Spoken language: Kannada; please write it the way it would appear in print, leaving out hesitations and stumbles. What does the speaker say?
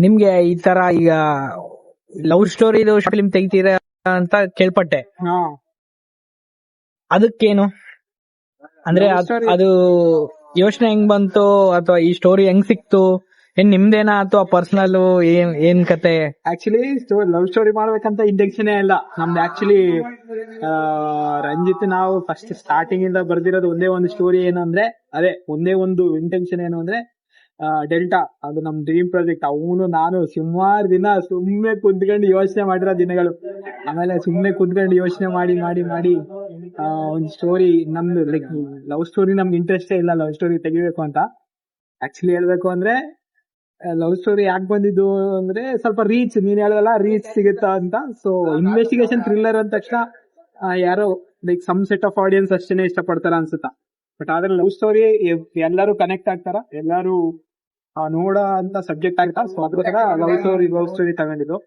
ನಿಮ್ಗೆ ಈ ತರ ಈಗ ಲವ್ ಸ್ಟೋರಿದು ಫಿಲ್ಮ್ ತೆಗಿತೀರಾ ಅಂತ ಕೇಳ್ಪಟ್ಟೆ. ಹಾ ಅದಕ್ಕೇನು ಅಂದ್ರೆ Love story- ಅದು ಯೋಚನೆ ಹೆಂಗ್ ಬಂತು ಅಥವಾ ಈ ಸ್ಟೋರಿ ಹೆಂಗ್ ಸಿಕ್ತು? ಏನ್ ನಿಮ್ದೇನಾ ಅಥವಾ ಪರ್ಸನಲ್ ಏನ್ ಕತೆ? ಆಕ್ಚುಲಿ ಲವ್ ಸ್ಟೋರಿ ಮಾಡ್ಬೇಕಂತ ಇಂಟೆನ್ಷನ್ ಇಲ್ಲ ನಮ್ದು. ಆಕ್ಚುಲಿ ರಂಜಿತ್ ನಾವು ಫಸ್ಟ್ ಸ್ಟಾರ್ಟಿಂಗ್ ಇಂದ ಬರ್ದಿರೋದು ಒಂದೇ ಒಂದು ಸ್ಟೋರಿ ಏನು ಅಂದ್ರೆ, ಅದೇ ಒಂದೇ ಒಂದು ಇಂಟೆನ್ಷನ್ ಏನು ಅಂದ್ರೆ ಡೆಲ್ಟಾ, ಅದು ನಮ್ ಡ್ರೀಮ್ ಪ್ರಾಜೆಕ್ಟ್. ಅವನು ನಾನು ಸುಮಾರು ದಿನ ಸುಮ್ನೆ ಕುಂತ್ಕೊಂಡು ಯೋಚನೆ ಮಾಡಿರೋ ದಿನಗಳು. ಆಮೇಲೆ ಸುಮ್ನೆ ಕುಂತ್ಕೊಂಡು ಯೋಚನೆ ಮಾಡಿ ಮಾಡಿ ಮಾಡಿ ಒಂದು ಸ್ಟೋರಿ ನಮ್ದು ಲೈಕ್ ಲವ್ ಸ್ಟೋರಿ ನಮ್ಗೆ ಇಂಟ್ರೆಸ್ಟೇ ಇಲ್ಲ ಲವ್ ಸ್ಟೋರಿ ತೆಗಿಬೇಕು ಅಂತ. ಆಕ್ಚುಲಿ ಹೇಳ್ಬೇಕು ಅಂದ್ರೆ ಲವ್ ಸ್ಟೋರಿ ಯಾಕೆ ಬಂದಿದ್ದು ಅಂದ್ರೆ ಸ್ವಲ್ಪ ರೀಚ್, ನೀನ್ ಹೇಳದಲ್ಲ ರೀಚ್ ಸಿಗುತ್ತಾ ಅಂತ. ಸೊ ಇನ್ವೆಸ್ಟಿಗೇಷನ್ ಥ್ರಿಲ್ಲರ್ ಅಂದ ತಕ್ಷಣ ಯಾರೋ like some set of audience ಅಷ್ಟೇನೆ ಇಷ್ಟಪಡ್ತಾರ ಅನ್ಸುತ್ತಾ. ಬಟ್ ಆದ್ರೆ ಲವ್ ಸ್ಟೋರಿ ಎಲ್ಲರೂ ಕನೆಕ್ಟ್ ಆಗ್ತಾರ, ಎಲ್ಲರೂ ನೋಡೋ ಅಂತ ಸಬ್ಜೆಕ್ಟ್ ಆಗ್ತಾ. ಸೊ ಅದ್ರ ಲವ್ ಸ್ಟೋರಿ ತಗೊಂಡಿದ್ದು.